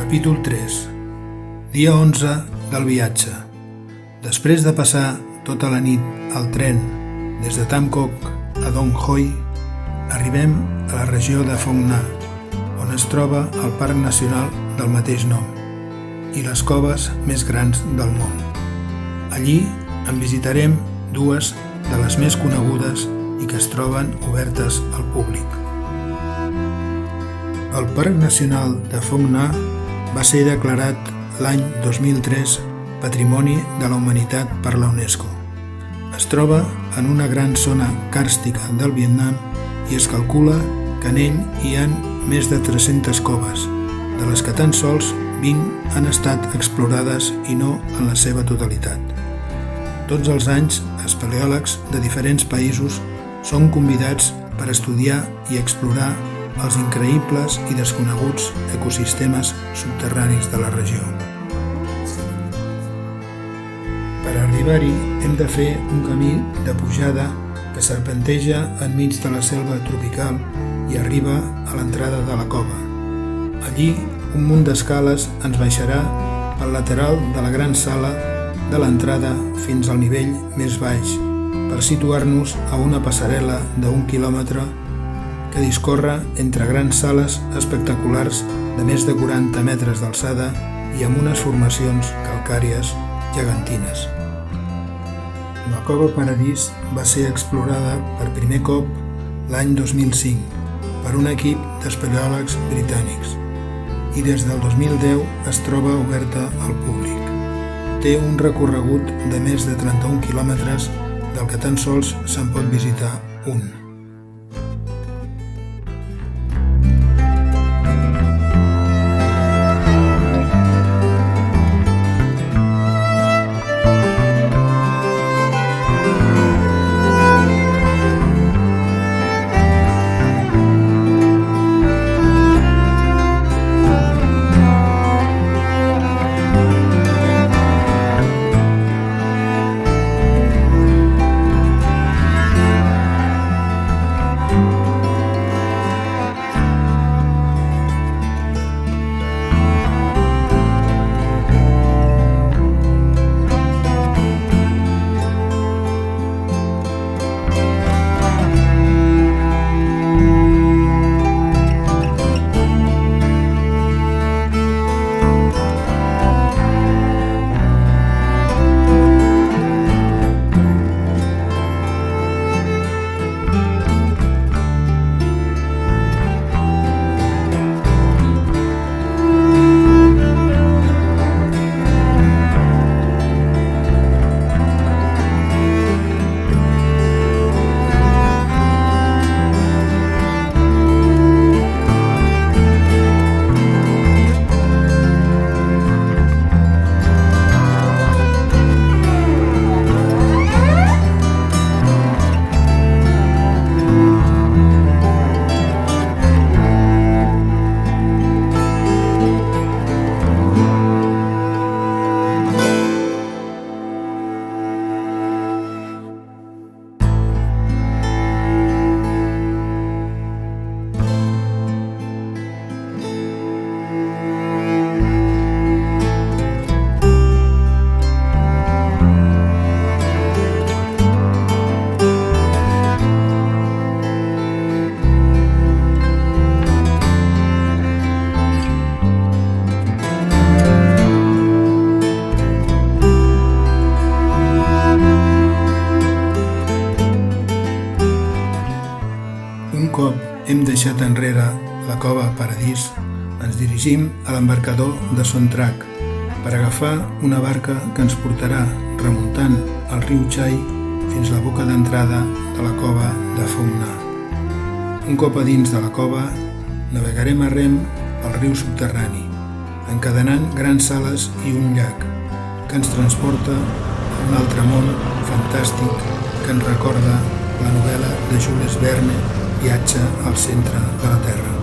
Capítol 3. Dia 11 del viatge. Després de passar tota la nit al tren des de Tam Kok a Dong Hoi, arribem a la regió de Phong Nha, on es troba el Parc Nacional del mateix nom i les coves més grans del món. Allí en visitarem dues de les més conegudes i que es troben obertes al públic. El Parc Nacional de Phong Nha va ser declarat l'any 2003 Patrimoni de la Humanitat per la UNESCO. Es troba en una gran zona càrstica del Vietnam i es calcula que en ell hi ha més de 300 coves, de les que tan sols 20 han estat explorades i no en la seva totalitat. Tots els anys, espeleòlegs de diferents països són convidats per estudiar i explorar els increïbles i desconeguts ecosistemes subterranis de la regió. Per arribar-hi hem de fer un camí de pujada que serpenteja enmig de la selva tropical i arriba a l'entrada de la cova. Allí, un munt d'escales ens baixarà pel lateral de la gran sala de l'entrada fins al nivell més baix per situar-nos a una passarel·la d'1 quilòmetre que discorre entre grans sales espectaculars de més de 40 metres d'alçada i amb unes formacions calcàries gegantines. La cova Paradís va ser explorada per primer cop l'any 2005 per un equip d'espeleòlegs britànics i des del 2010 es troba oberta al públic. Té un recorregut de més de 31 quilòmetres del que tan sols se'n pot visitar un. Un cop hem deixat enrere la cova Paradís, ens dirigim a l'embarcador de Son Trac per agafar una barca que ens portarà remuntant el riu Chai fins la boca d'entrada de la cova de Phong Nha. Un cop a dins de la cova, navegarem a rem pel riu subterrani, encadenant grans sales i un llac que ens transporta a un altre món fantàstic que ens recorda la novel·la de Jules Verne, Viatge al centre de la Terra.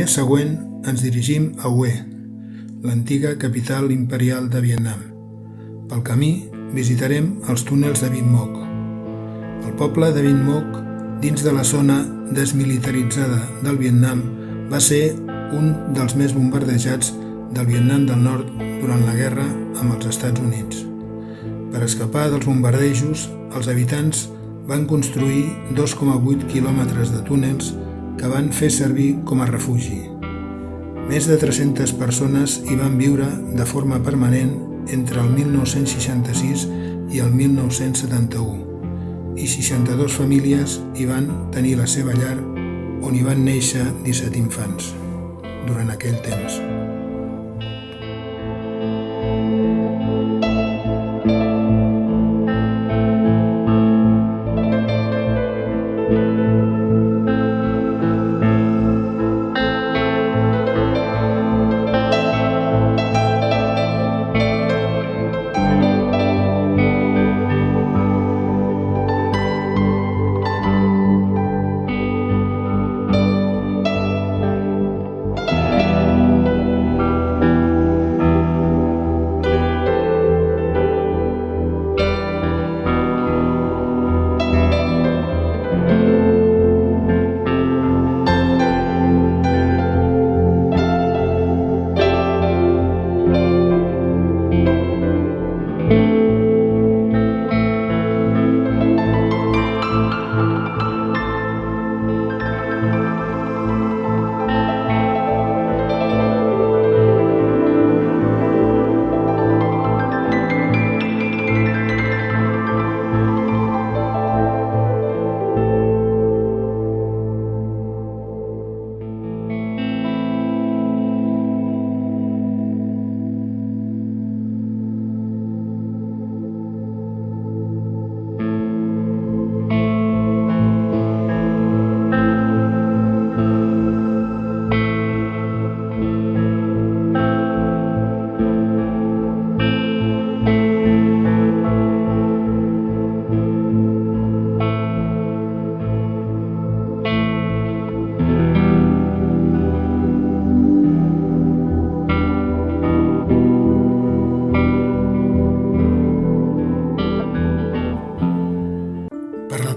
dia següent ens dirigim a Hue, l'antiga capital imperial de Vietnam. Pel camí visitarem els túnels de Vinh Moc. El poble de Vinh Moc, dins de la zona desmilitaritzada del Vietnam, va ser un dels més bombardejats del Vietnam del Nord durant la guerra amb els Estats Units. Per escapar dels bombardejos, els habitants van construir 2,8 quilòmetres de túnels que van fer servir com a refugi. Més de 300 persones hi van viure de forma permanent entre el 1966 i el 1971 i 62 famílies hi van tenir la seva llar on hi van néixer 17 infants durant aquell temps.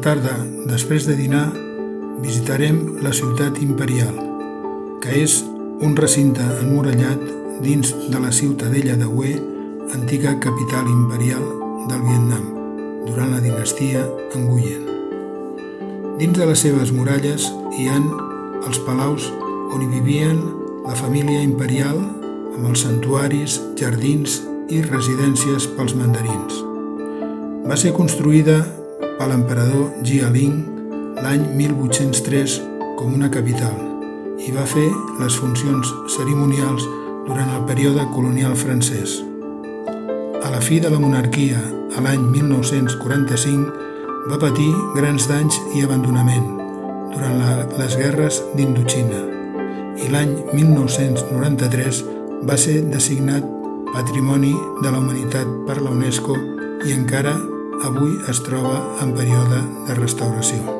Tarda, després de dinar, visitarem la ciutat imperial, que és un recinte emmurallat dins de la ciutadella de Hue, antiga capital imperial del Vietnam, durant la dinastia Nguyen. Dins de les seves muralles hi ha els palaus on hi vivien la família imperial amb els santuaris, jardins i residències pels mandarins. Va ser construïda per l'emperador Jia-Ling l'any 1803 com una capital i va fer les funcions cerimonials durant el període colonial francès. A la fi de la monarquia, a l'any 1945, va patir grans danys i abandonament durant les guerres d'Indoxina i l'any 1993 va ser designat Patrimoni de la Humanitat per la UNESCO i encara avui es troba en període de restauració.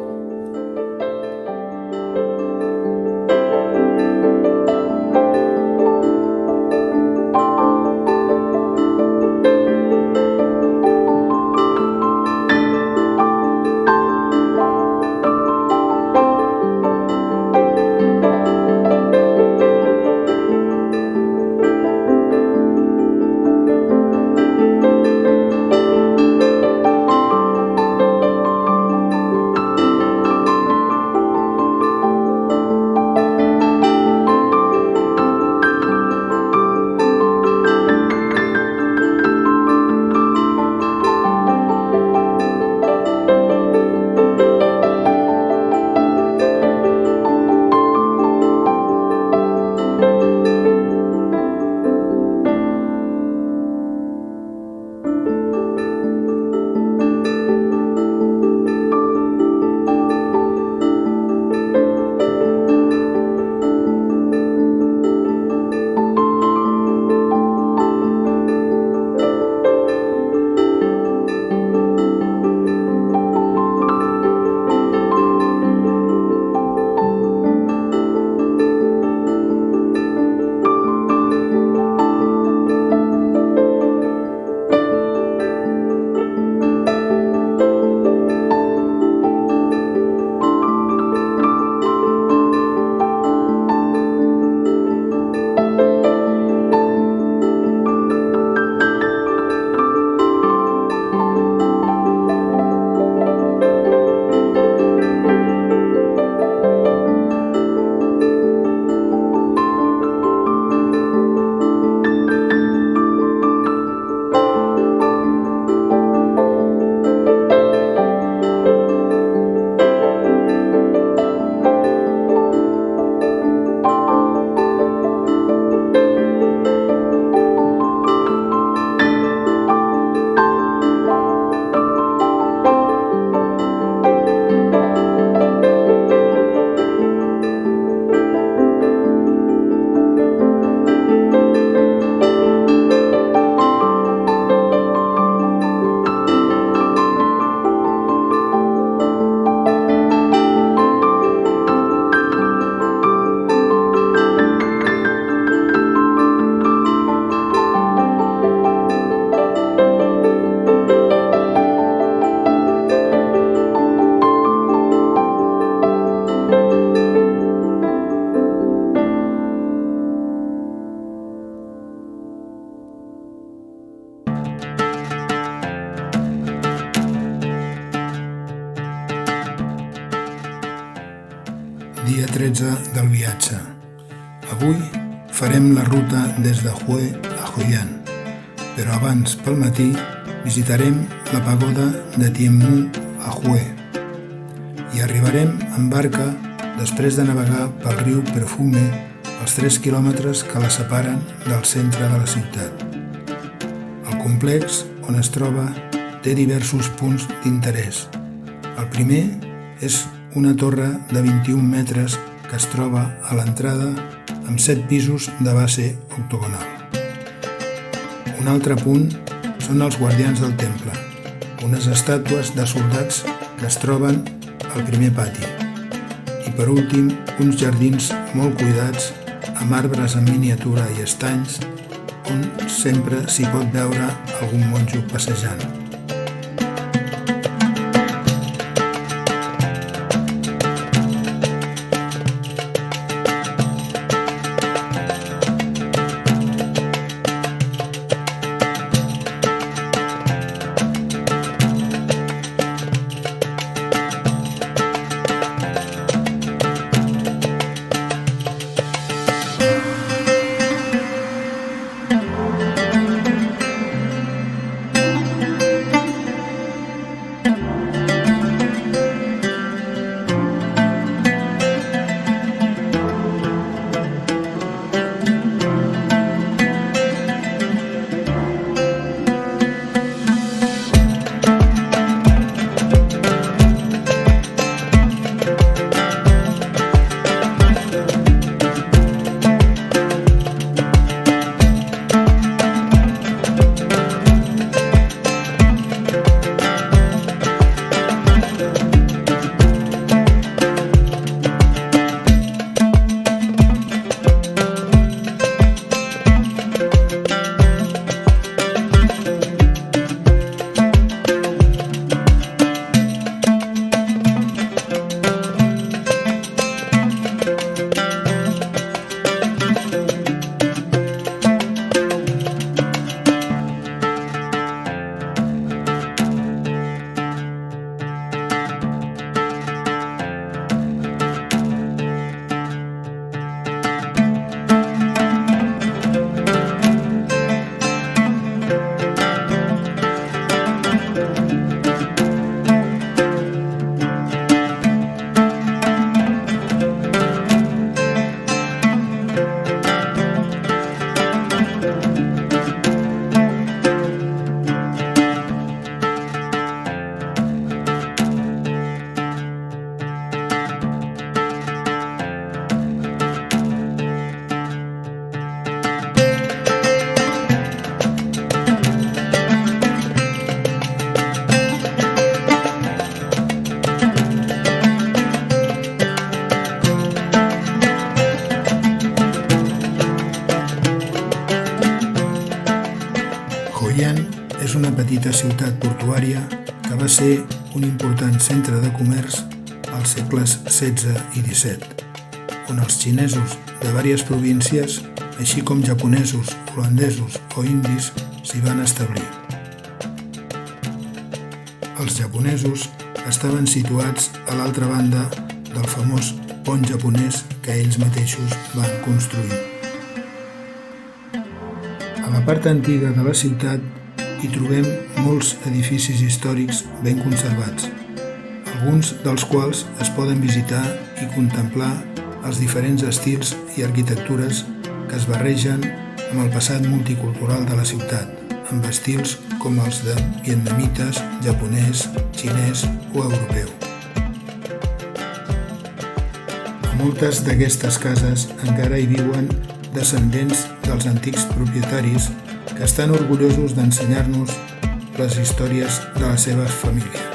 dia 13 del viatge. Avui farem la ruta des de Hue a Hoi An, però abans pel matí visitarem la pagoda de Tien Mu a Hue i arribarem en barca després de navegar pel riu Perfume els 3 quilòmetres que la separen del centre de la ciutat. El complex on es troba té diversos punts d'interès. El primer és una torre de 21 metres que es troba a l'entrada amb 7 pisos de base octogonal. Un altre punt són els guardians del temple, unes estàtues de soldats que es troben al primer pati. I per últim, uns jardins molt cuidats amb arbres en miniatura i estanys on sempre s'hi pot veure algun monjo passejant. Hoi An és una petita ciutat portuària que va ser un important centre de comerç als segles XVI i XVII, on els xinesos de diverses províncies, així com japonesos, holandesos o indis, s'hi van establir. Els japonesos estaven situats a l'altra banda del famós pont japonès que ells mateixos van construir. A la part antiga de la ciutat hi trobem molts edificis històrics ben conservats, alguns dels quals es poden visitar i contemplar els diferents estils i arquitectures que es barregen amb el passat multicultural de la ciutat, amb estils com els de vietnamites, japonès, xinès o europeu. A moltes d'aquestes cases encara hi viuen descendents dels antics propietaris que estan orgullosos d'ensenyar-nos les històries de la seva família.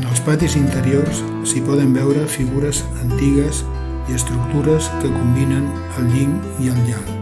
En els patis interiors s'hi poden veure figures antigues i estructures que combinen el yin i el yang.